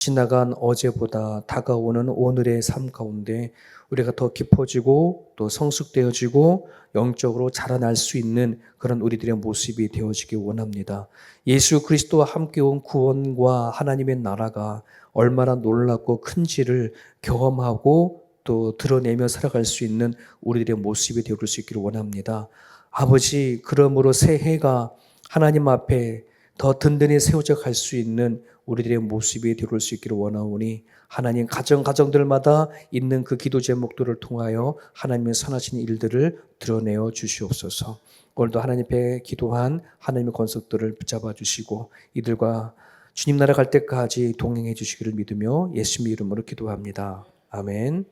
지나간 어제보다 다가오는 오늘의 삶 가운데 우리가 더 깊어지고 또 성숙되어지고 영적으로 자라날 수 있는 그런 우리들의 모습이 되어지기 원합니다. 예수 그리스도와 함께 온 구원과 하나님의 나라가 얼마나 놀랍고 큰지를 경험하고 또 드러내며 살아갈 수 있는 우리들의 모습이 되어줄 수 있기를 원합니다. 아버지, 그러므로 새해가 하나님 앞에 더 든든히 세워져 갈 수 있는 우리들의 모습이 되어올 수 있기를 원하오니 하나님 가정들마다 있는 그 기도 제목들을 통하여 하나님의 선하신 일들을 드러내어 주시옵소서. 오늘도 하나님 앞에 기도한 하나님의 권속들을 붙잡아 주시고 이들과 주님 나라 갈 때까지 동행해 주시기를 믿으며 예수님의 이름으로 기도합니다. 아멘.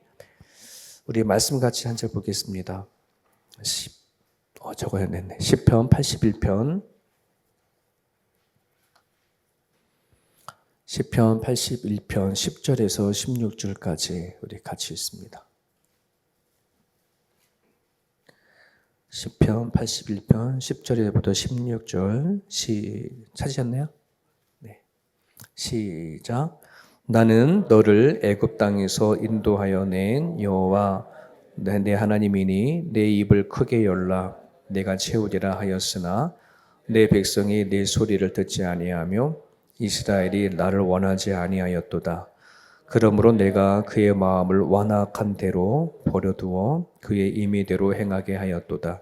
우리 말씀 같이 한 절 보겠습니다. 적어야겠네. 10편 81편 시편 81편 10절에서 16절까지 우리 같이 읽습니다. 시편 81편 10절에부터 16절 찾으셨나요? 네. 시작. 나는 너를 애굽 땅에서 인도하여 낸 여호와 내 하나님이니 내 입을 크게 열라 내가 채우리라 하였으나 내 백성이 내 소리를 듣지 아니하며 이스라엘이 나를 원하지 아니하였도다. 그러므로 내가 그의 마음을 완악한 대로 버려두어 그의 임의대로 행하게 하였도다.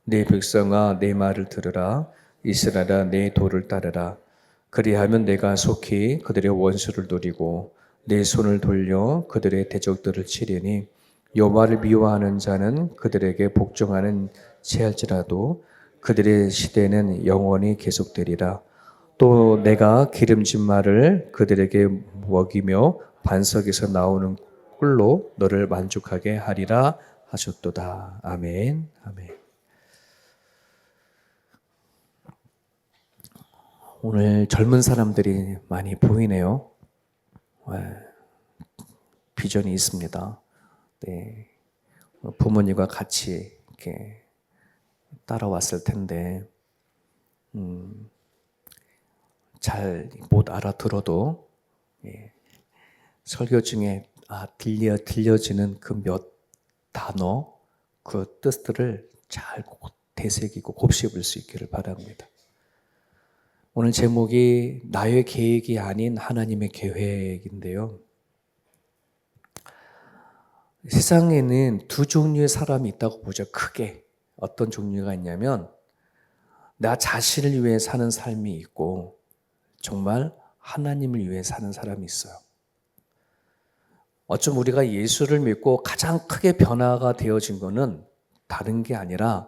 내 백성아 내 말을 들으라. 이스라엘아 내 도를 따르라. 그리하면 내가 속히 그들의 원수를 노리고 내 손을 돌려 그들의 대적들을 치리니 여호와를 미워하는 자는 그들에게 복종하는 체할지라도 그들의 시대는 영원히 계속되리라. 또 내가 기름진 말을 그들에게 먹이며 반석에서 나오는 꿀로 너를 만족하게 하리라 하셨도다. 아멘. 아멘. 오늘 젊은 사람들이 많이 보이네요. 비전이 있습니다. 네. 부모님과 같이 이렇게 따라왔을 텐데, 잘 못 알아들어도 설교 중에 들려지는 그 몇 단어 그 뜻들을 잘 되새기고 곱씹을 수 있기를 바랍니다. 오늘 제목이 나의 계획이 아닌 하나님의 계획인데요. 세상에는 두 종류의 사람이 있다고 보죠. 크게 어떤 종류가 있냐면 나 자신을 위해 사는 삶이 있고 정말 하나님을 위해 사는 사람이 있어요. 어쩜 우리가 예수를 믿고 가장 크게 변화가 되어진 것은 다른 게 아니라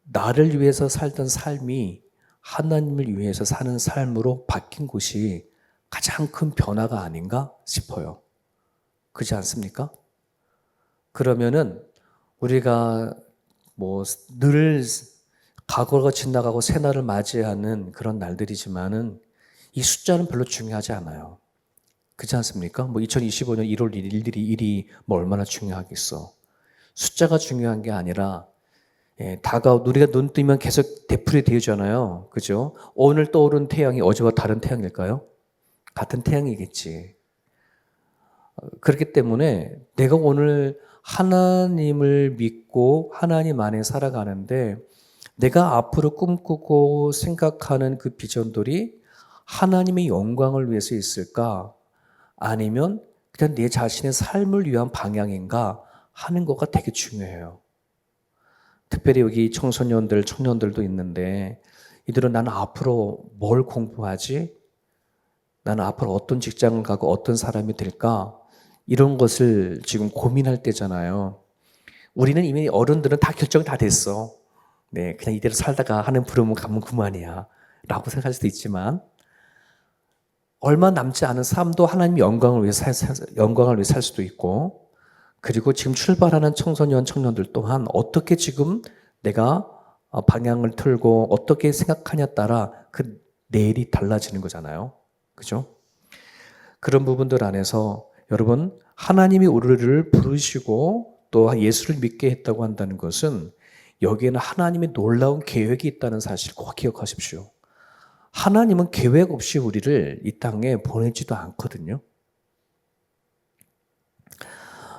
나를 위해서 살던 삶이 하나님을 위해서 사는 삶으로 바뀐 것이 가장 큰 변화가 아닌가 싶어요. 그렇지 않습니까? 그러면은 우리가 늘 과거가 지나가고 새날을 맞이하는 그런 날들이지만은 이 숫자는 별로 중요하지 않아요. 그렇지 않습니까? 2025년 1월 1일이 얼마나 중요하겠어. 숫자가 중요한 게 아니라 우리가 눈 뜨면 계속 되풀이 되잖아요. 그죠? 오늘 떠오른 태양이 어제와 다른 태양일까요? 같은 태양이겠지. 그렇기 때문에 내가 오늘 하나님을 믿고 하나님 안에 살아가는데 내가 앞으로 꿈꾸고 생각하는 그 비전들이 하나님의 영광을 위해서 있을까? 아니면 그냥 내 자신의 삶을 위한 방향인가 하는 거가 되게 중요해요. 특별히 여기 청소년들, 청년들도 있는데 이들은 나는 앞으로 뭘 공부하지? 나는 앞으로 어떤 직장을 가고 어떤 사람이 될까? 이런 것을 지금 고민할 때잖아요. 우리는 이미 어른들은 다 결정이 다 됐어. 네, 그냥 이대로 살다가 하는 부름은 가면 그만이야. 라고 생각할 수도 있지만 얼마 남지 않은 삶도 하나님 영광을 위해 살 수도 있고 그리고 지금 출발하는 청소년, 청년들 또한 어떻게 지금 내가 방향을 틀고 어떻게 생각하냐에 따라 그 내일이 달라지는 거잖아요. 그죠? 그런 부분들 안에서 여러분 하나님이 우리를 부르시고 또 예수를 믿게 했다고 한다는 것은 여기에는 하나님의 놀라운 계획이 있다는 사실을 꼭 기억하십시오. 하나님은 계획 없이 우리를 이 땅에 보내지도 않거든요.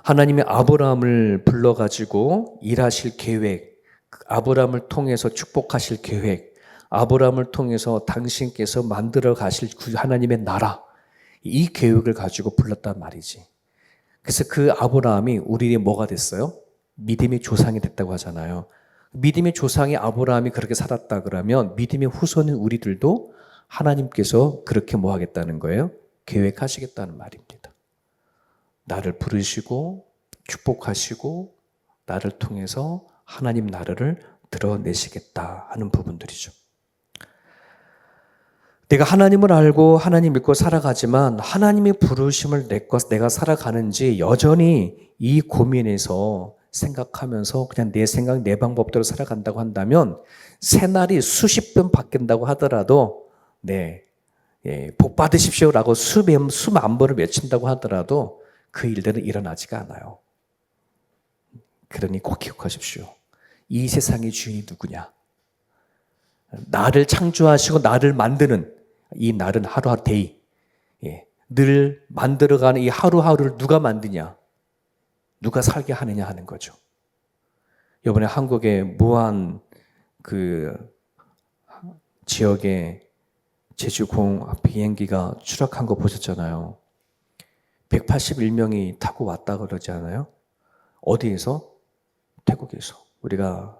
하나님이 아브라함을 불러가지고 일하실 계획, 아브라함을 통해서 축복하실 계획, 아브라함을 통해서 당신께서 만들어 가실 하나님의 나라, 이 계획을 가지고 불렀단 말이지. 그래서 그 아브라함이 우리의 뭐가 됐어요? 믿음의 조상이 됐다고 하잖아요. 믿음의 조상이 아브라함이 그렇게 살았다 그러면 믿음의 후손인 우리들도 하나님께서 그렇게 뭐 하겠다는 거예요? 계획하시겠다는 말입니다. 나를 부르시고 축복하시고 나를 통해서 하나님 나라를 드러내시겠다 하는 부분들이죠. 내가 하나님을 알고 하나님 믿고 살아가지만 하나님의 부르심을 내가 살아가는지 여전히 이 고민에서 생각하면서 그냥 내 생각, 내 방법대로 살아간다고 한다면 새날이 수십 번 바뀐다고 하더라도 복 받으십시오라고 수만 번을 외친다고 하더라도 그 일들은 일어나지가 않아요. 그러니 꼭 기억하십시오. 이 세상의 주인이 누구냐? 나를 창조하시고 나를 만드는 이 날은 하루하루 데이. 늘 만들어가는 이 하루하루를 누가 만드냐? 누가 살게 하느냐 하는 거죠. 이번에 한국의 무안 그 지역에 제주공 비행기가 추락한 거 보셨잖아요. 181명이 타고 왔다 그러지 않아요? 어디에서? 태국에서. 우리가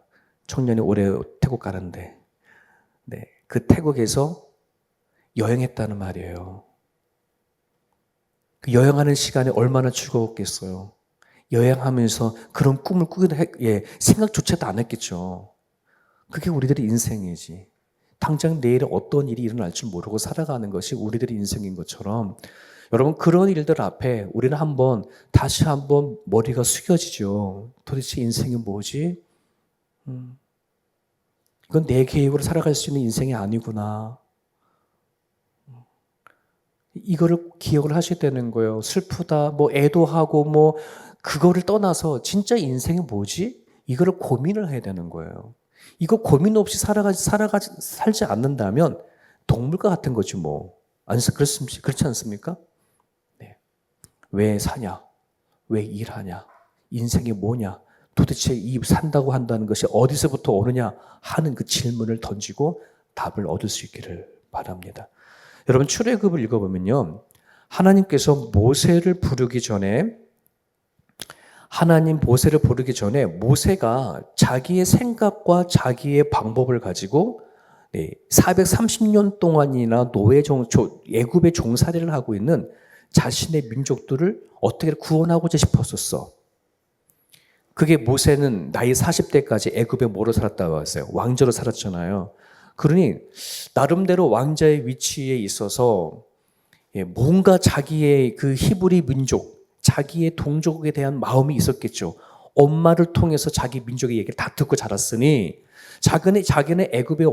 청년이 올해 태국 가는데 그 태국에서 여행했다는 말이에요. 그 여행하는 시간이 얼마나 즐거웠겠어요. 여행하면서 그런 꿈을 꾸기도 생각조차도 안 했겠죠. 그게 우리들의 인생이지. 당장 내일에 어떤 일이 일어날 줄 모르고 살아가는 것이 우리들의 인생인 것처럼 여러분 그런 일들 앞에 우리는 다시 한번 머리가 숙여지죠. 도대체 인생이 뭐지? 이건 내 계획으로 살아갈 수 있는 인생이 아니구나. 이거를 기억을 하셔야 되는 거예요. 슬프다, 애도하고 그거를 떠나서 진짜 인생이 뭐지? 이거를 고민을 해야 되는 거예요. 이거 고민 없이 살지 않는다면 동물과 같은 거지 뭐. 그렇지 않습니까? 왜 사냐? 왜 일하냐? 인생이 뭐냐? 도대체 이 산다고 한다는 것이 어디서부터 오느냐 하는 그 질문을 던지고 답을 얻을 수 있기를 바랍니다. 여러분 출애굽을 읽어보면요. 하나님께서 모세를 부르기 전에 모세가 자기의 생각과 자기의 방법을 가지고 430년 동안이나 애굽의 종살이를 하고 있는 자신의 민족들을 어떻게 구원하고자 싶었었어. 그게 모세는 나이 40대까지 애굽에 뭐로 살았다고 했어요? 왕자로 살았잖아요. 그러니 나름대로 왕자의 위치에 있어서 뭔가 자기의 그 히브리 민족, 자기의 동족에 대한 마음이 있었겠죠. 엄마를 통해서 자기 민족의 얘기를 다 듣고 자랐으니 자기는 애굽의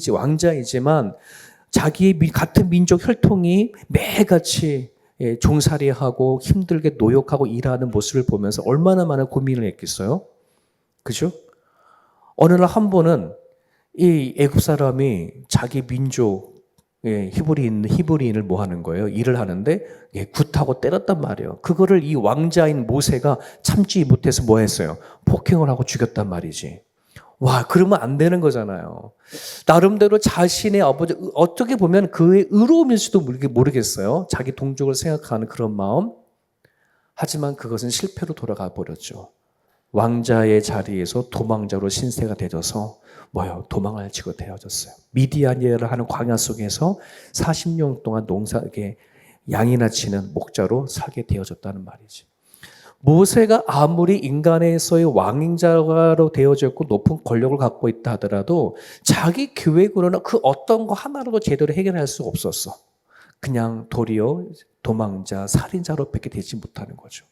왕자이지만 자기의 같은 민족 혈통이 매일같이 종살이하고 힘들게 노역하고 일하는 모습을 보면서 얼마나 많은 고민을 했겠어요? 그죠? 어느 날 한 번은 이 애굽 사람이 자기 민족 히브리인을 뭐 하는 거예요? 일을 하는데 굿하고 때렸단 말이에요. 그거를 이 왕자인 모세가 참지 못해서 뭐 했어요? 폭행을 하고 죽였단 말이지. 와, 그러면 안 되는 거잖아요. 나름대로 자신의 아버지, 어떻게 보면 그의 의로움일지도 모르겠어요. 자기 동족을 생각하는 그런 마음. 하지만 그것은 실패로 돌아가 버렸죠. 왕자의 자리에서 도망자로 신세가 되어서 도망을 치고 되어졌어요. 미디안이라 하는 광야 속에서 40년 동안 양이나 치는 목자로 살게 되어졌다는 말이지. 모세가 아무리 인간에서의 왕인자로 되어졌고 높은 권력을 갖고 있다 하더라도 자기 계획으로는 그 어떤 거 하나라도 제대로 해결할 수 없었어. 그냥 도리어 도망자, 살인자로 밖에 되지 못하는 거죠.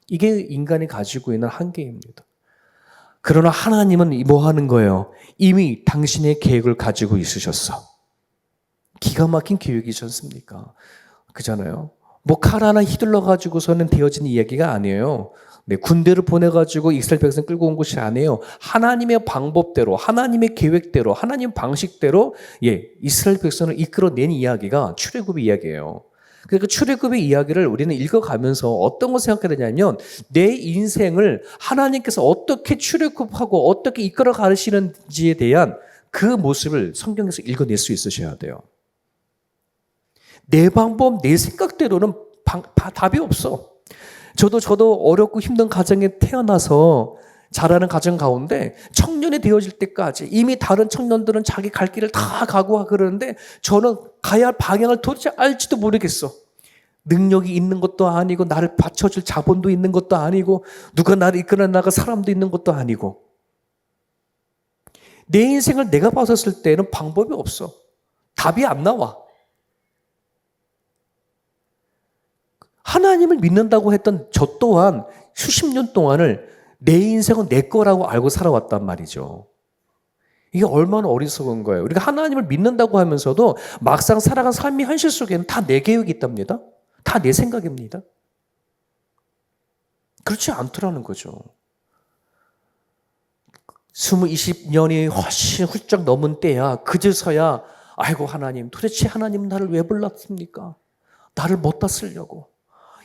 이게 인간이 가지고 있는 한계입니다. 그러나 하나님은 뭐 하는 거예요? 이미 당신의 계획을 가지고 있으셨어. 기가 막힌 계획이지 않습니까? 그잖아요. 칼 하나 휘둘러 가지고서는 되어진 이야기가 아니에요. 네, 군대를 보내가지고 이스라엘 백성 끌고 온 것이 아니에요. 하나님의 방법대로, 하나님의 계획대로, 하나님 방식대로 이스라엘 백성을 이끌어낸 이야기가 출애굽의 이야기예요. 그러니까 출애굽의 이야기를 우리는 읽어가면서 어떤 걸 생각해야 되냐면 내 인생을 하나님께서 어떻게 출애굽하고 어떻게 이끌어 가시는지에 대한 그 모습을 성경에서 읽어낼 수 있으셔야 돼요. 내 방법, 내 생각대로는 답이 없어. 저도 어렵고 힘든 가정에 태어나서 자라는 가정 가운데 청년이 되어질 때까지 이미 다른 청년들은 자기 갈 길을 다 가고 그러는데 저는 가야 할 방향을 도대체 알지도 모르겠어. 능력이 있는 것도 아니고 나를 받쳐줄 자본도 있는 것도 아니고 누가 나를 이끌어 나갈 사람도 있는 것도 아니고 내 인생을 내가 봤었을 때는 방법이 없어. 답이 안 나와. 하나님을 믿는다고 했던 저 또한 수십 년 동안을 내 인생은 내 거라고 알고 살아왔단 말이죠. 이게 얼마나 어리석은 거예요. 우리가 하나님을 믿는다고 하면서도 막상 살아간 삶의 현실 속에는 다 내 계획이 있답니다. 다 내 생각입니다. 그렇지 않더라는 거죠. 20년이 훨씬 훌쩍 넘은 때야 그제서야 아이고 하나님 도대체 하나님 나를 왜 불렀습니까? 나를 못다 쓰려고.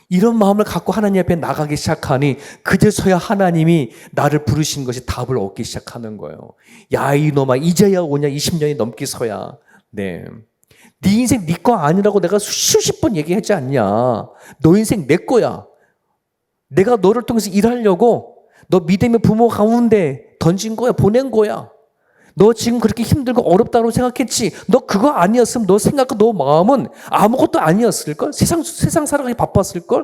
이런 마음을 갖고 하나님 앞에 나가기 시작하니 그제서야 하나님이 나를 부르신 것이 답을 얻기 시작하는 거예요. 야 이놈아 이제야 오냐 20년이 넘기서야. 네 인생 네 거 아니라고 내가 수십 번 얘기하지 않냐. 너 인생 내 거야. 내가 너를 통해서 일하려고 너 믿음의 부모 가운데 던진 거야. 보낸 거야. 너 지금 그렇게 힘들고 어렵다고 생각했지. 너 그거 아니었으면 너 생각과 너 마음은 아무것도 아니었을걸? 세상 살아가기 바빴을걸?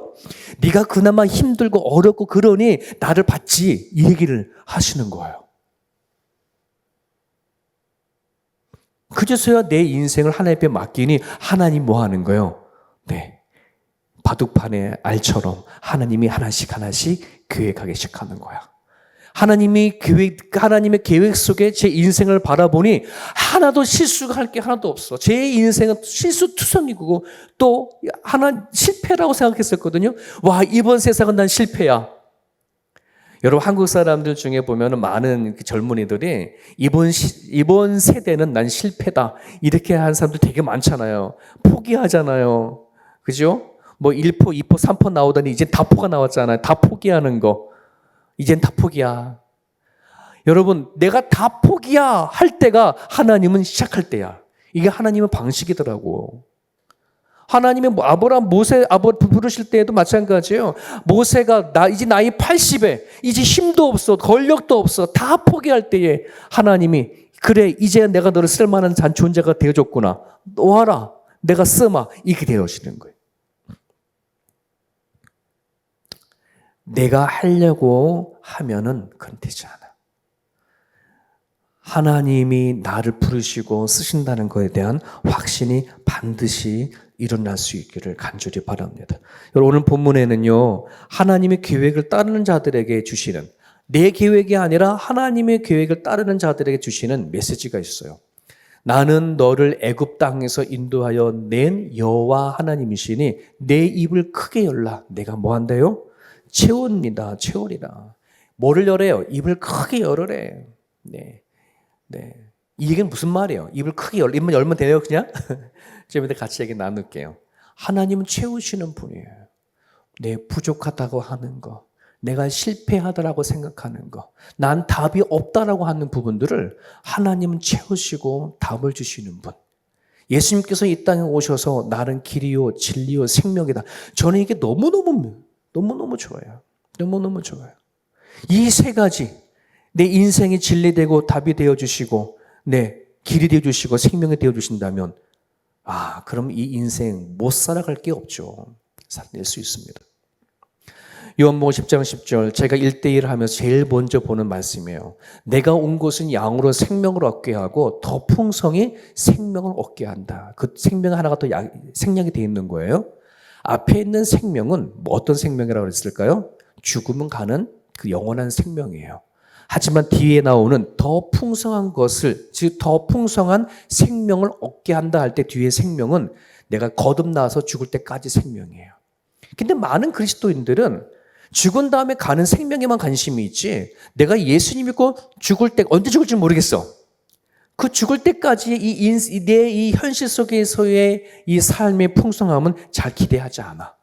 네가 그나마 힘들고 어렵고 그러니 나를 받지. 이 얘기를 하시는 거예요. 그제서야 내 인생을 하나님 앞에 맡기니 하나님 뭐 하는 거예요? 네, 바둑판의 알처럼 하나님이 하나씩 계획하기 시작하는 거야. 하나님의 계획 속에 제 인생을 바라보니 하나도 실수가 할 게 하나도 없어. 제 인생은 실수투성이고 또 하나 실패라고 생각했었거든요. 와, 이번 세상은 난 실패야. 여러분 한국 사람들 중에 보면 많은 젊은이들이 이번 세대는 난 실패다. 이렇게 하는 사람들 되게 많잖아요. 포기하잖아요. 그죠? 뭐 1포, 2포, 3포 나오더니 이제 다 포가 나왔잖아요. 다 포기하는 거. 이젠 다 포기야. 여러분, 내가 다 포기야 할 때가 하나님은 시작할 때야. 이게 하나님의 방식이더라고. 하나님의 아브라함, 모세, 부르실 때에도 마찬가지예요. 모세가 이제 나이 80에 이제 힘도 없어, 권력도 없어, 다 포기할 때에 하나님이 그래, 이제 내가 너를 쓸만한 존재가 되어줬구나. 놓아라, 내가 쓰마. 이렇게 되어지는 거예요. 내가 하려고 하면은 그건 되지 않아. 하나님이 나를 부르시고 쓰신다는 것에 대한 확신이 반드시 일어날 수 있기를 간절히 바랍니다. 여러분 오늘 본문에는요. 하나님의 계획을 따르는 자들에게 주시는 내 계획이 아니라 하나님의 계획을 따르는 자들에게 주시는 메시지가 있어요. 나는 너를 애굽 땅에서 인도하여 낸 여호와 하나님이시니 내 입을 크게 열라. 내가 뭐 한대요? 채웁니다. 채우리라. 뭐를 열어요? 입을 크게 열으래. 네. 이 얘기는 무슨 말이에요? 입을 크게 입만 열면 돼요, 그냥? 좀 이따 같이 얘기 나눌게요. 하나님은 채우시는 분이에요. 내 부족하다고 하는 거, 내가 실패하다라고 생각하는 거, 난 답이 없다라고 하는 부분들을 하나님은 채우시고 답을 주시는 분. 예수님께서 이 땅에 오셔서 나는 길이요, 진리요, 생명이다. 저는 이게 너무너무 좋아요. 너무너무 좋아요. 이 세 가지, 내 인생이 진리되고 답이 되어주시고, 내 길이 되어주시고, 생명이 되어주신다면, 그럼 이 인생 못 살아갈 게 없죠. 살아낼 수 있습니다. 요한복음 10장 10절, 제가 1대1 하면서 제일 먼저 보는 말씀이에요. 내가 온 것은 양으로 생명을 얻게 하고, 더 풍성히 생명을 얻게 한다. 그 생명 하나가 더 생략이 되어 있는 거예요. 앞에 있는 생명은 어떤 생명이라고 했을까요? 죽음은 가는 그 영원한 생명이에요. 하지만 뒤에 나오는 더 풍성한 것을, 즉 더 풍성한 생명을 얻게 한다 할 때 뒤에 생명은 내가 거듭나서 죽을 때까지 생명이에요. 근데 많은 그리스도인들은 죽은 다음에 가는 생명에만 관심이 있지 내가 예수님 믿고 죽을 때 언제 죽을지 모르겠어. 그 죽을 때까지 내 이 현실 속에서의 이 삶의 풍성함은 잘 기대하지 않아.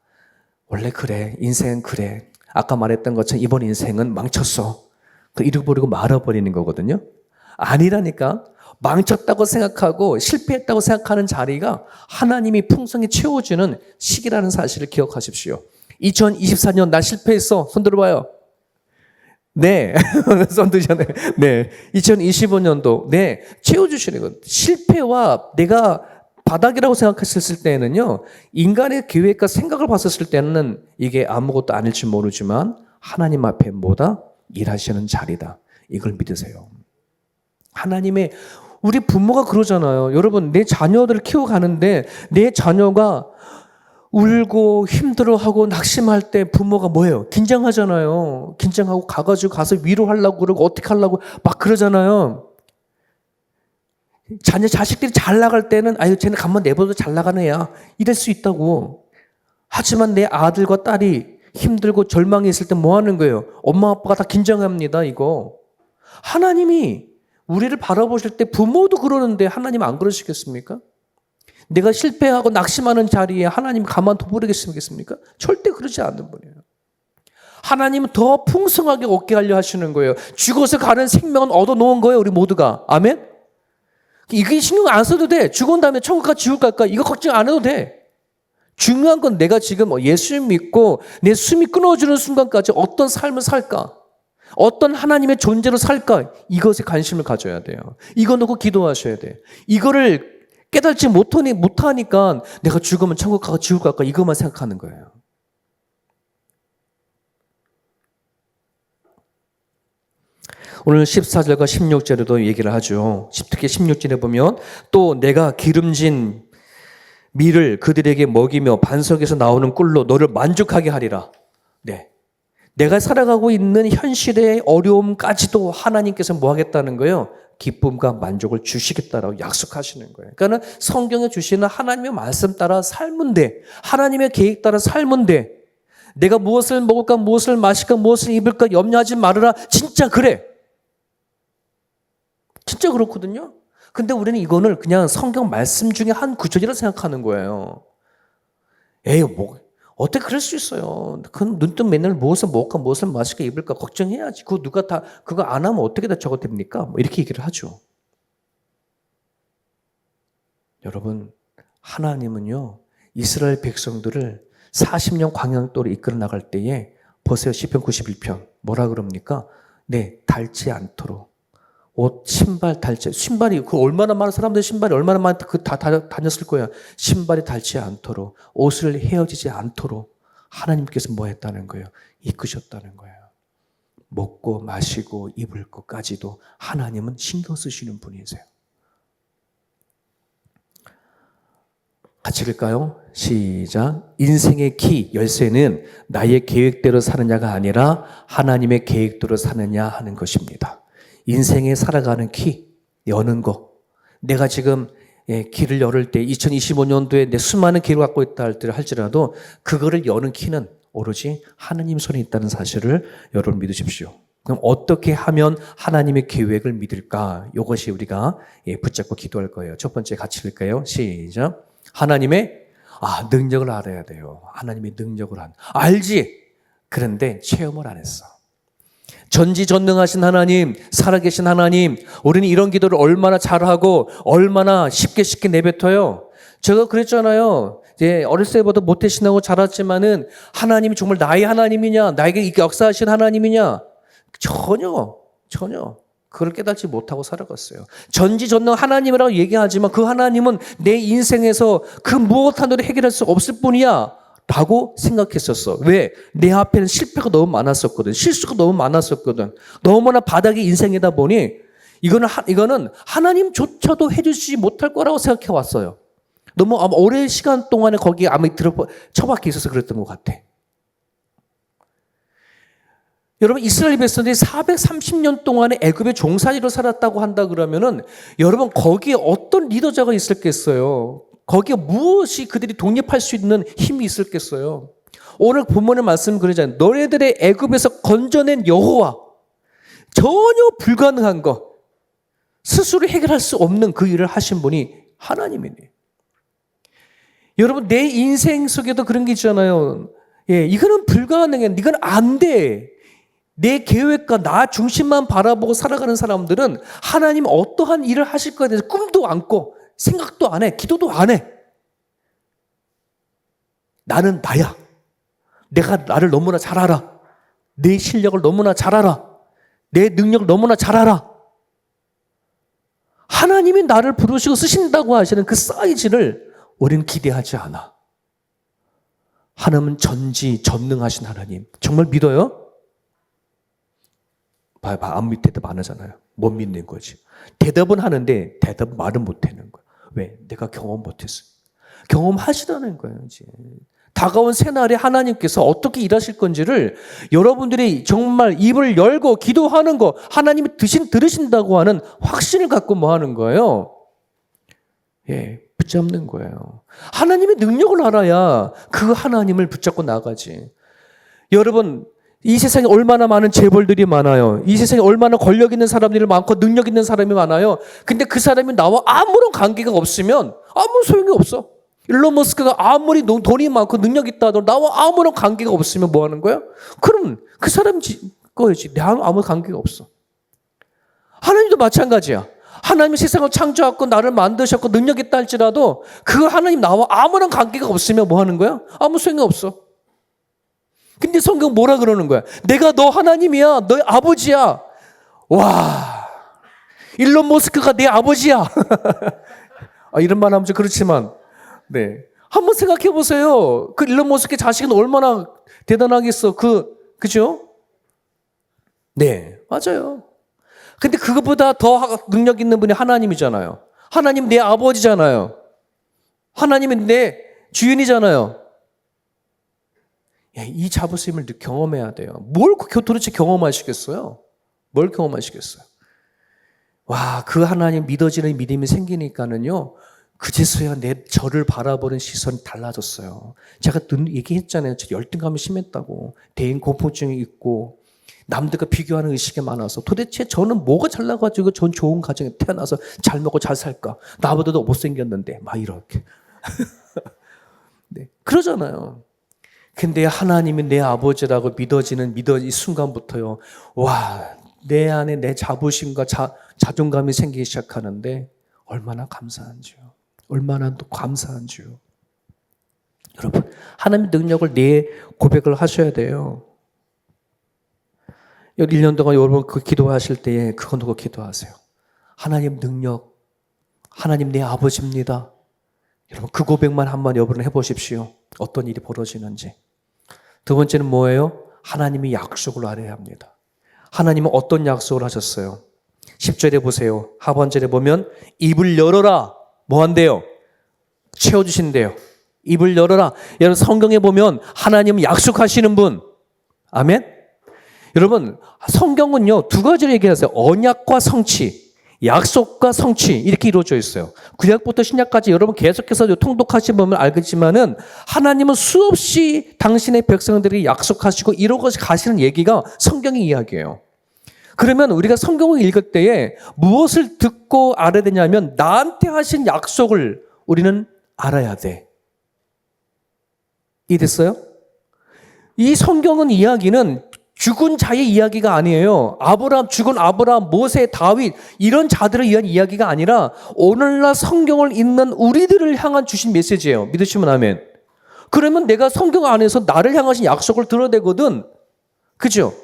원래 그래. 인생은 그래. 아까 말했던 것처럼 이번 인생은 망쳤어. 그 잃어버리고 말아버리는 거거든요. 아니라니까. 망쳤다고 생각하고 실패했다고 생각하는 자리가 하나님이 풍성히 채워주는 시기라는 사실을 기억하십시오. 2024년 나 실패했어. 손 들어봐요. 네. 손 드셨네. 네. 2025년도. 네. 채워주시는 것. 실패와 내가 바닥이라고 생각했을 때는요, 인간의 계획과 생각을 봤었을 때는 이게 아무것도 아닐지 모르지만 하나님 앞에 뭐다? 일하시는 자리다. 이걸 믿으세요. 하나님의, 우리 부모가 그러잖아요. 여러분, 내 자녀들을 키워가는데 내 자녀가 울고 힘들어하고 낙심할 때 부모가 뭐예요? 긴장하잖아요. 긴장하고 가서 위로하려고 그러고 어떻게 하려고 막 그러잖아요. 자식들이 잘 나갈 때는 아유 쟤는 가만 내버려도 잘 나가는 애야. 이럴 수 있다고. 하지만 내 아들과 딸이 힘들고 절망이 있을 때 뭐 하는 거예요? 엄마 아빠가 다 긴장합니다. 이거. 하나님이 우리를 바라보실 때 부모도 그러는데 하나님 안 그러시겠습니까? 내가 실패하고 낙심하는 자리에 하나님 가만 둬버리겠습니까? 절대 그러지 않는 분이에요. 하나님은 더 풍성하게 얻게 하려 하시는 거예요. 죽어서 가는 생명은 얻어놓은 거예요. 우리 모두가. 아멘? 이게 신경 안 써도 돼. 죽은 다음에 천국 갈까 지옥 갈까 이거 걱정 안 해도 돼. 중요한 건 내가 지금 예수 믿고 내 숨이 끊어지는 순간까지 어떤 삶을 살까? 어떤 하나님의 존재로 살까? 이것에 관심을 가져야 돼요. 이거 놓고 기도하셔야 돼. 이거를 깨닫지 못하니까 내가 죽으면 천국 갈까 지옥 갈까 이것만 생각하는 거예요. 오늘 14절과 16절에도 얘기를 하죠. 특히 16절에 보면 또 내가 기름진 밀을 그들에게 먹이며 반석에서 나오는 꿀로 너를 만족하게 하리라. 네. 내가 살아가고 있는 현실의 어려움까지도 하나님께서 뭐 하겠다는 거예요? 기쁨과 만족을 주시겠다라고 약속하시는 거예요. 그러니까 성경에 주시는 하나님의 말씀 따라 살면 돼. 하나님의 계획 따라 살면 돼. 내가 무엇을 먹을까, 무엇을 마실까, 무엇을 입을까 염려하지 말아라. 진짜 그래. 진짜 그렇거든요. 근데 우리는 이거를 그냥 성경 말씀 중에 한 구절이라 생각하는 거예요. 에이, 어떻게 그럴 수 있어요? 그건 눈뜬 맨날 무엇을 먹을까, 무엇을 마실까, 입을까 걱정해야지. 그거 안 하면 어떻게 다 저거 됩니까? 이렇게 얘기를 하죠. 여러분, 하나님은요, 이스라엘 백성들을 40년 광야도로 이끌어 나갈 때에 보세요. 시편 91편. 뭐라 그럽니까? 네, 닳지 않도록. 옷, 신발 닳지, 신발이, 얼마나 많은 사람들 신발이 얼마나 다 다녔을 거야. 신발이 닳지 않도록, 옷을 헤어지지 않도록 하나님께서 뭐 했다는 거예요? 이끄셨다는 거예요. 먹고 마시고 입을 것까지도 하나님은 신경 쓰시는 분이세요. 같이 읽을까요? 시작. 인생의 키, 열쇠는 나의 계획대로 사느냐가 아니라 하나님의 계획대로 사느냐 하는 것입니다. 인생에 살아가는 키, 여는 거. 내가 지금 길을 열을 때 2025년도에 내 수많은 길을 갖고 있다 할지라도 그거를 여는 키는 오로지 하나님 손에 있다는 사실을 여러분 믿으십시오. 그럼 어떻게 하면 하나님의 계획을 믿을까? 이것이 우리가 붙잡고 기도할 거예요. 첫 번째 같이 읽을까요? 시작. 하나님의 능력을 알아야 돼요. 하나님의 능력을 알지. 그런데 체험을 안 했어. 전지전능하신 하나님, 살아계신 하나님, 우리는 이런 기도를 얼마나 잘하고 얼마나 쉽게 내뱉어요. 제가 그랬잖아요. 이제 어렸을 때부터 모태신앙으로 자랐지만은 하나님이 정말 나의 하나님이냐, 나에게 역사하신 하나님이냐? 전혀 그걸 깨닫지 못하고 살아갔어요. 전지전능 하나님이라고 얘기하지만 그 하나님은 내 인생에서 그 무엇 하나도 해결할 수 없을 뿐이야 라고 생각했었어. 왜? 내 앞에는 실패가 너무 많았었거든. 실수가 너무 많았었거든. 너무나 바닥의 인생이다 보니 이거는 하나님조차도 해주지 못할 거라고 생각해 왔어요. 너무 아마 오랜 시간 동안에 거기에 아마 처박혀 있어서 그랬던 것 같아. 여러분, 이스라엘 백성들이 430년 동안에 애굽의 종살이로 살았다고 한다 그러면은 여러분 거기에 어떤 리더자가 있었겠어요? 거기에 무엇이 그들이 독립할 수 있는 힘이 있었겠어요? 오늘 본문의 말씀 그러잖아요. 너네들의 애굽에서 건져낸 여호와. 전혀 불가능한 것, 스스로 해결할 수 없는 그 일을 하신 분이 하나님이네. 여러분, 내 인생 속에도 그런 게 있잖아요. 예, 이거는 불가능해. 이건 안 돼. 내 계획과 나 중심만 바라보고 살아가는 사람들은 하나님 어떠한 일을 하실 거에 대해서 꿈도 안 꿔, 생각도 안 해, 기도도 안 해. 나는 나야. 내가 나를 너무나 잘 알아. 내 실력을 너무나 잘 알아. 내 능력을 너무나 잘 알아. 하나님이 나를 부르시고 쓰신다고 하시는 그 사이즈를 우리는 기대하지 않아. 하나님은 전능하신 하나님. 정말 믿어요? 봐봐, 안 믿을 때도 많으잖아요. 못 믿는 거지. 대답은 하는데 대답 말은 못하는 거야. 왜? 내가 경험 못했어. 경험하시라는 거예요. 이제. 다가온 새날에 하나님께서 어떻게 일하실 건지를 여러분들이 정말 입을 열고 기도하는 거, 하나님이 들으신다고 하는 확신을 갖고 뭐 하는 거예요? 예, 붙잡는 거예요. 하나님의 능력을 알아야 그 하나님을 붙잡고 나가지. 여러분, 이 세상에 얼마나 많은 재벌들이 많아요. 이 세상에 얼마나 권력 있는 사람들이 많고 능력 있는 사람이 많아요. 근데 그 사람이 나와 아무런 관계가 없으면 아무 소용이 없어. 일론 머스크가 아무리 돈이 많고 능력 있다 하더라도 나와 아무런 관계가 없으면 뭐 하는 거야? 그럼 그 사람 거야지. 내가 아무 관계가 없어. 하나님도 마찬가지야. 하나님이 세상을 창조하고 나를 만드셨고 능력 있다 할지라도 그 하나님 나와 아무런 관계가 없으면 뭐 하는 거야? 아무 소용이 없어. 근데 성경 뭐라 그러는 거야? 내가 너 하나님이야. 너의 아버지야. 와, 일론 머스크가 내 아버지야. 이런 말 하면 좀 그렇지만 네, 한번 생각해 보세요. 그 일론 머스크의 자식은 얼마나 대단하겠어. 그죠? 네, 맞아요. 근데 그것보다 더 능력 있는 분이 하나님이잖아요. 하나님 내 아버지잖아요. 하나님이 내 주인이잖아요. 이 자부심을 경험해야 돼요. 뭘 도대체 경험하시겠어요? 뭘 경험하시겠어요? 와, 그 하나님 믿어지는 믿음이 생기니까는요, 그제서야 저를 바라보는 시선이 달라졌어요. 제가 얘기했잖아요. 저 열등감이 심했다고. 대인 공포증이 있고 남들과 비교하는 의식이 많아서 도대체 저는 뭐가 잘나가지고 전 좋은 가정에 태어나서 잘 먹고 잘 살까? 나보다도 못생겼는데 막 이렇게. 네, 그러잖아요. 근데 하나님이 내 아버지라고 믿어지는 이 순간부터요. 와, 내 안에 내 자부심과 자존감이 생기기 시작하는데 얼마나 감사한지요. 얼마나 또 감사한지요. 여러분, 하나님의 능력을 내 고백을 하셔야 돼요. 1년 동안 여러분 그 기도하실 때에 그거 놓고 기도하세요. 하나님 능력, 하나님 내 아버지입니다. 여러분 그 고백만 한번 여러분 해보십시오. 어떤 일이 벌어지는지. 두 번째는 뭐예요? 하나님이 약속을 알아야 합니다. 하나님은 어떤 약속을 하셨어요? 10절에 보세요. 하반절에 보면 입을 열어라. 뭐 한대요? 채워주신대요. 입을 열어라. 여러분 성경에 보면 하나님은 약속하시는 분. 아멘? 여러분 성경은요 두 가지를 얘기하세요. 언약과 성취, 약속과 성취 이렇게 이루어져 있어요. 구약부터 신약까지 여러분 계속해서 통독하시면 보면 알겠지만은 하나님은 수없이 당신의 백성들이 약속하시고 이루어 가시는 얘기가 성경의 이야기예요. 그러면 우리가 성경을 읽을 때에 무엇을 듣고 알아야 되냐면 나한테 하신 약속을 우리는 알아야 돼. 이해됐어요? 이 성경은 이야기는 죽은 자의 이야기가 아니에요. 죽은 아브라함, 모세, 다윗 이런 자들을 위한 이야기가 아니라 오늘날 성경을 읽는 우리들을 향한 주신 메시지예요. 믿으시면 아멘. 그러면 내가 성경 안에서 나를 향하신 약속을 들어야 되거든. 그죠?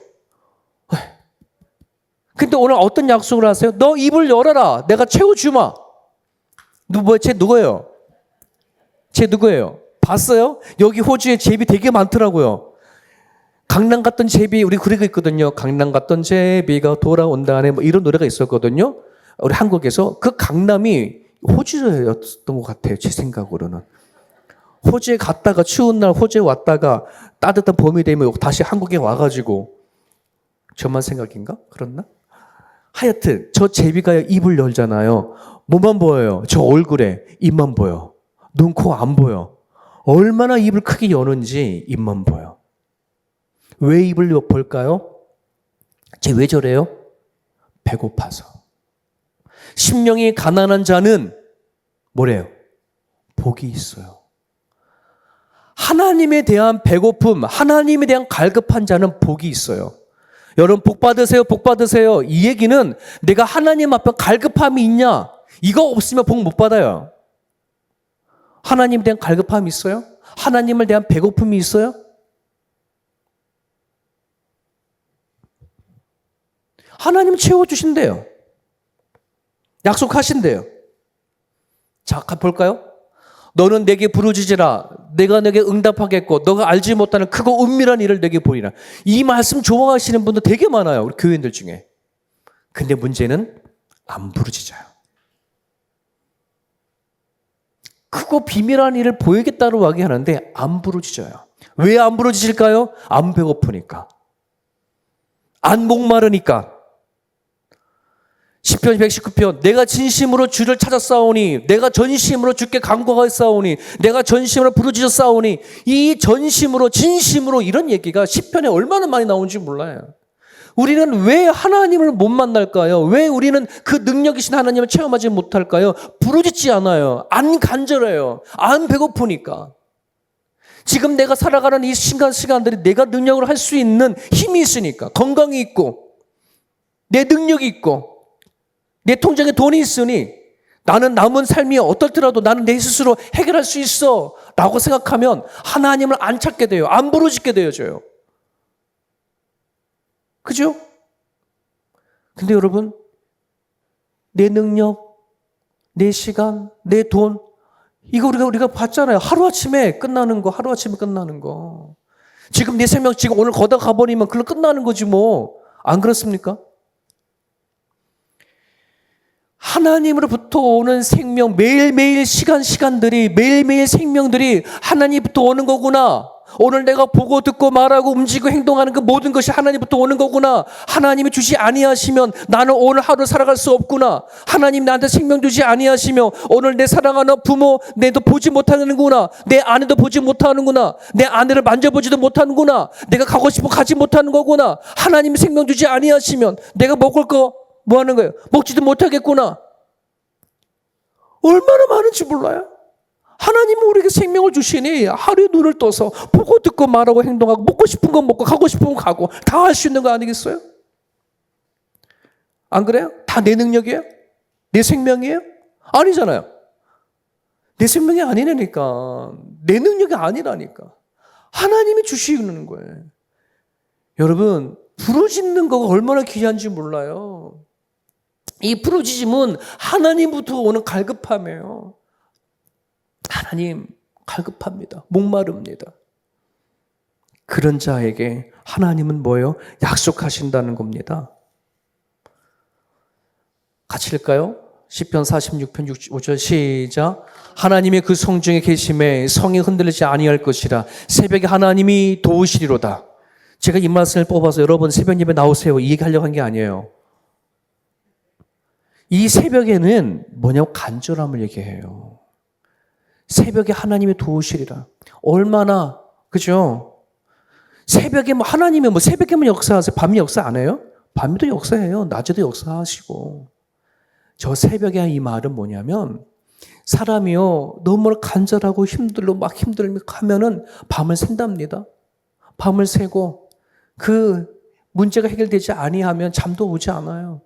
근데 오늘 어떤 약속을 하세요? 너 입을 열어라. 내가 채워주마. 쟤 누구예요? 쟤 누구예요? 봤어요? 여기 호주에 제비 되게 많더라고요. 강남 갔던 제비, 우리 그리고 있거든요. 강남 갔던 제비가 돌아온다네 뭐 이런 노래가 있었거든요. 우리 한국에서 그 강남이 호주였던 것 같아요. 제 생각으로는. 호주에 갔다가 추운 날 호주에 왔다가 따뜻한 봄이 되면 다시 한국에 와가지고 저만 생각인가? 그렇나? 하여튼 저 제비가 입을 열잖아요. 뭐만 보여요? 저 얼굴에 입만 보여. 눈, 코 안 보여. 얼마나 입을 크게 여는지 입만 보여. 왜 입을 벌까요? 쟤 왜 저래요? 배고파서. 심령이 가난한 자는 뭐래요? 복이 있어요. 하나님에 대한 배고픔, 하나님에 대한 갈급한 자는 복이 있어요. 여러분 복 받으세요, 복 받으세요. 이 얘기는 내가 하나님 앞에 갈급함이 있냐? 이거 없으면 복 못 받아요. 하나님에 대한 갈급함이 있어요? 하나님에 대한 배고픔이 있어요? 하나님 채워주신대요. 약속하신대요. 자, 볼까요? 너는 내게 부르짖으라. 내가 내게 응답하겠고 너가 알지 못하는 크고 은밀한 일을 내게 보이라. 이 말씀 좋아하시는 분들 되게 많아요. 우리 교인들 중에. 근데 문제는 안 부르짖어요. 크고 비밀한 일을 보이겠다고 이야기하는데 안 부르짖어요. 왜 안 부르짖을까요? 안 배고프니까. 안 목마르니까. 시편 119편 내가 진심으로 주를 찾았사오니 내가 전심으로 주께 간구하였사오니 내가 전심으로 부르짖었사오니 이 전심으로 진심으로 이런 얘기가 시편에 얼마나 많이 나오는지 몰라요. 우리는 왜 하나님을 못 만날까요? 왜 우리는 그 능력이신 하나님을 체험하지 못할까요? 부르짖지 않아요. 안 간절해요. 안 배고프니까. 지금 내가 살아가는 이 시간들이 내가 능력을 할 수 있는 힘이 있으니까 건강이 있고 내 능력이 있고 내 통장에 돈이 있으니 나는 남은 삶이 어떨더라도 나는 내 스스로 해결할 수 있어 라고 생각하면 하나님을 안 찾게 돼요. 안 부르짖게 되어져요. 그죠? 근데 여러분 내 능력, 내 시간, 내 돈 이거 우리가 봤잖아요. 하루아침에 끝나는 거 하루아침에 끝나는 거. 지금 내 생명 지금 오늘 거다 가버리면 그걸로 끝나는 거지 뭐. 안 그렇습니까? 하나님으로부터 오는 생명, 매일매일 시간들이, 매일매일 생명들이 하나님부터 오는 거구나. 오늘 내가 보고 듣고 말하고 움직이고 행동하는 그 모든 것이 하나님부터 오는 거구나. 하나님이 주시 아니하시면 나는 오늘 하루 살아갈 수 없구나. 하나님 나한테 생명 주시 아니하시며 오늘 내 사랑하는 부모 내도 보지 못하는구나. 내 아내도 보지 못하는구나. 내 아내를 만져보지도 못하는구나. 내가 가고 싶어 가지 못하는 거구나. 하나님이 생명 주시 아니하시면 내가 먹을 거 뭐 하는 거예요? 먹지도 못하겠구나. 얼마나 많은지 몰라요? 하나님은 우리에게 생명을 주시니 하루에 눈을 떠서 보고 듣고 말하고 행동하고 먹고 싶은 건 먹고 가고 싶은 건 가고 다 할 수 있는 거 아니겠어요? 안 그래요? 다 내 능력이에요? 내 생명이에요? 아니잖아요. 내 생명이 아니라니까. 내 능력이 아니라니까. 하나님이 주시는 거예요. 여러분 부르짖는 거가 얼마나 귀한지 몰라요. 이 부르짖음은 하나님부터 오는 갈급함이에요. 하나님 갈급합니다. 목마릅니다. 그런 자에게 하나님은 뭐예요? 약속하신다는 겁니다. 같이 읽을까요? 시편 46편 65절 시작. 하나님의 그 성중에 계심에 성이 흔들리지 아니할 것이라. 새벽에 하나님이 도우시리로다. 제가 이 말씀을 뽑아서 여러분 새벽 예배 나오세요 이 얘기하려고 한 게 아니에요. 이 새벽에는 뭐냐고 간절함을 얘기해요. 새벽에 하나님이 도우시리라. 얼마나 그죠? 새벽에 뭐 하나님이 뭐 새벽에만 역사하세요? 밤이 역사 안 해요? 밤에도 역사해요. 낮에도 역사하시고. 저 새벽에 이 말은 뭐냐면 사람이요 너무 간절하고 힘들면 하면은 밤을 샌답니다. 밤을 새고 그 문제가 해결되지 아니하면 잠도 오지 않아요.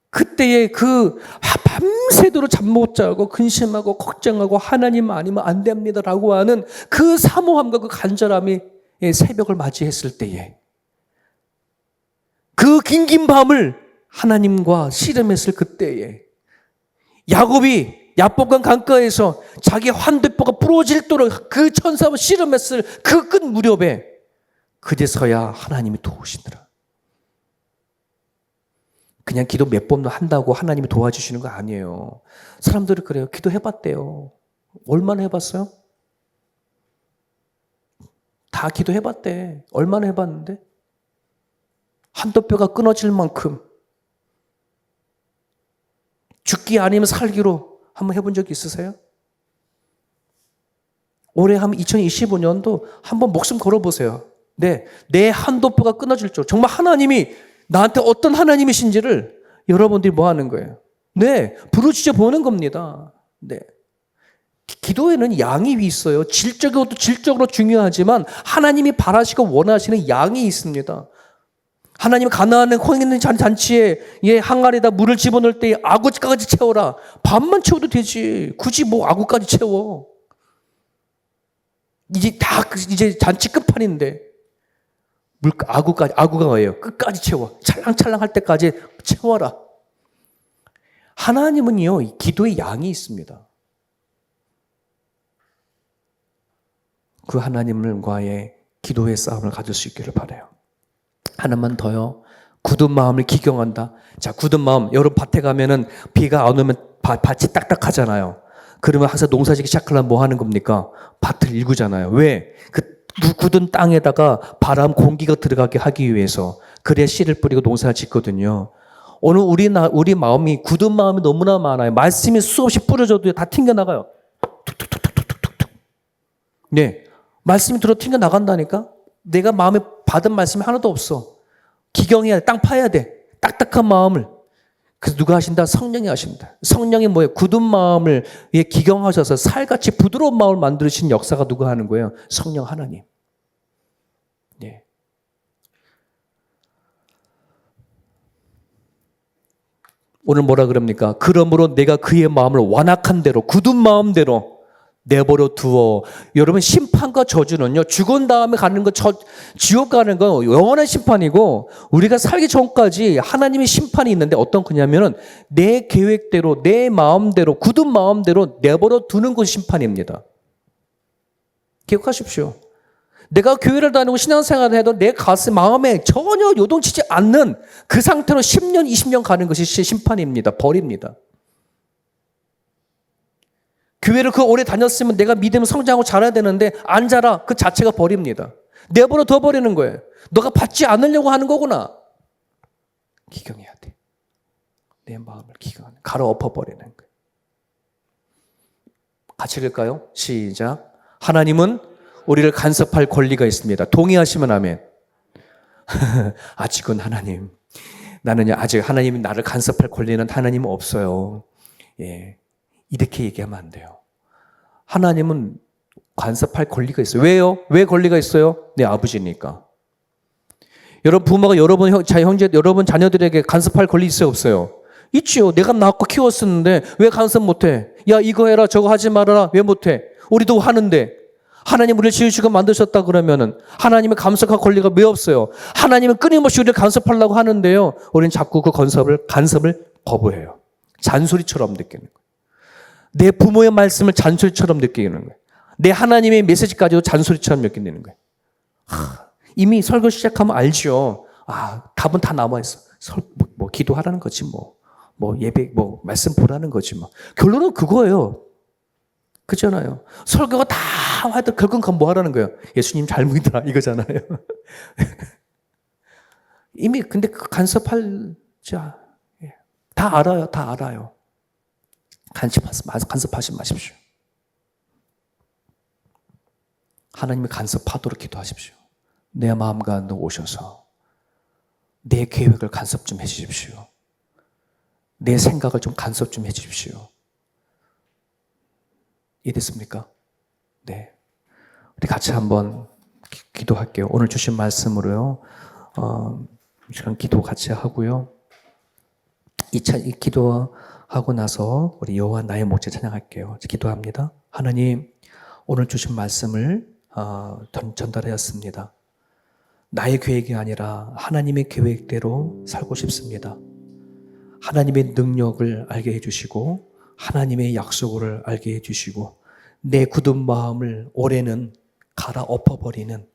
그때에 그 밤새도록 잠 못 자고 근심하고 걱정하고 하나님 아니면 안 됩니다라고 하는 그 사모함과 그 간절함이 새벽을 맞이했을 때에 그 긴긴 밤을 하나님과 씨름했을 그때에 야곱이 야복강 강가에서 자기 환대포가 부러질도록 그 천사와 씨름했을 그 끝 무렵에 그제서야 하나님이 도우시더라. 그냥 기도 몇 번 한다고 하나님이 도와주시는 거 아니에요. 사람들이 그래요. 기도해봤대요. 얼마나 해봤어요? 다 기도해봤대. 얼마나 해봤는데? 한도 뼈가 끊어질 만큼 죽기 아니면 살기로 한번 해본 적 있으세요? 올해 한 2025년도 한번 목숨 걸어보세요. 네, 내 한도표가 끊어질 줄. 정말 하나님이 나한테 어떤 하나님이신지를 여러분들이 뭐 하는 거예요? 네, 부르짖어 보는 겁니다. 네. 기도에는 양이 있어요. 질적으로 중요하지만 하나님이 바라시고 원하시는 양이 있습니다. 하나님 가나안의 혼인 잔치에 항아리에다 물을 집어넣을 때 아구까지 채워라. 반만 채워도 되지. 굳이 뭐 아구까지 채워. 이제 잔치 끝판인데 아구가 뭐예요? 끝까지 채워. 찰랑찰랑 할 때까지 채워라. 하나님은요, 기도의 양이 있습니다. 그 하나님과의 기도의 싸움을 가질 수 있기를 바라요. 하나만 더요. 굳은 마음을 기경한다. 자, 굳은 마음. 여러분 밭에 가면은 비가 안 오면 밭이 딱딱하잖아요. 그러면 항상 농사짓기 시작하려면 뭐 하는 겁니까? 밭을 일구잖아요. 왜? 그 굳은 땅에다가 바람, 공기가 들어가게 하기 위해서. 그래야 씨를 뿌리고 농사를 짓거든요. 오늘 우리 마음이 굳은 마음이 너무나 많아요. 말씀이 수없이 뿌려져도 다 튕겨나가요. 툭툭툭툭툭툭툭. 네. 말씀이 들어 튕겨나간다니까? 내가 마음에 받은 말씀이 하나도 없어. 기경해야 돼. 땅 파야 돼. 딱딱한 마음을. 그래서 누가 하신다? 성령이 하십니다. 성령이 뭐예요? 굳은 마음을 기경하셔서 살같이 부드러운 마음을 만드신 역사가 누가 하는 거예요? 성령 하나님. 네. 오늘 뭐라 그럽니까? 그러므로 내가 그의 마음을 완악한 대로, 굳은 마음대로 내버려 두어. 여러분, 심판과 저주는요, 죽은 다음에 가는 거, 지옥 가는 건 영원한 심판이고, 우리가 살기 전까지 하나님의 심판이 있는데 어떤 거냐면은 내 계획대로, 내 마음대로, 굳은 마음대로 내버려 두는 건 심판입니다. 기억하십시오. 내가 교회를 다니고 신앙생활을 해도 내 가슴, 마음에 전혀 요동치지 않는 그 상태로 10년, 20년 가는 것이 심판입니다. 벌입니다. 교회를 오래 다녔으면 내가 믿음 성장하고 자라야 되는데 안 자라. 그 자체가 벌입니다. 내버려 둬버리는 거예요. 너가 받지 않으려고 하는 거구나. 기경해야 돼. 내 마음을 기경하는, 갈아엎어버리는 거예요. 같이 읽을까요? 시작. 하나님은 우리를 간섭할 권리가 있습니다. 동의하시면 아멘. 아직은 하나님. 나는요, 아직 하나님이 나를 간섭할 권리는 하나님은 없어요. 예. 이렇게 얘기하면 안 돼요. 하나님은 간섭할 권리가 있어요. 왜요? 왜 권리가 있어요? 내 아버지니까. 여러분 부모가 여러분 자녀들에게 간섭할 권리 있어요? 없어요? 있지요. 내가 낳고 키웠었는데 왜 간섭 못해? 야, 이거 해라 저거 하지 말아라. 왜 못해? 우리도 하는데. 하나님 우리를 지으시고 만드셨다 그러면은 하나님의 간섭할 권리가 왜 없어요? 하나님은 끊임없이 우리를 간섭하려고 하는데요. 우리는 자꾸 그 간섭을 거부해요. 잔소리처럼 느끼는 거예요. 내 부모의 말씀을 잔소리처럼 느끼는 거예요. 내 하나님의 메시지까지도 잔소리처럼 느끼는 거예요. 이미 설교 시작하면 알죠. 답은 다 남아있어. 기도하라는 거지 예배, 말씀 보라는 거지 결론은 그거예요. 그렇잖아요. 설교가 다 하여튼 결국은 뭐 하라는 거예요? 예수님 잘 믿으라 이거잖아요. 이미 근데 다 알아요. 다 알아요. 간섭하지 마십시오. 하나님이 간섭하도록 기도하십시오. 내 마음 가운데 오셔서 내 계획을 간섭 좀 해주십시오. 내 생각을 좀 간섭 좀 해주십시오. 이해됐습니까? 네. 우리 같이 한번 기도할게요. 오늘 주신 말씀으로요. 이 시간 기도 같이 하고요. 이 기도하고 나서 우리 여호와 나의 목자 찬양할게요. 기도합니다. 하나님, 오늘 주신 말씀을 전달하였습니다. 나의 계획이 아니라 하나님의 계획대로 살고 싶습니다. 하나님의 능력을 알게 해주시고 하나님의 약속을 알게 해주시고 내 굳은 마음을 올해는 갈아엎어버리는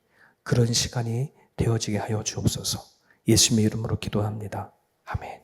그런 시간이 되어지게 하여 주옵소서. 예수님의 이름으로 기도합니다. 아멘.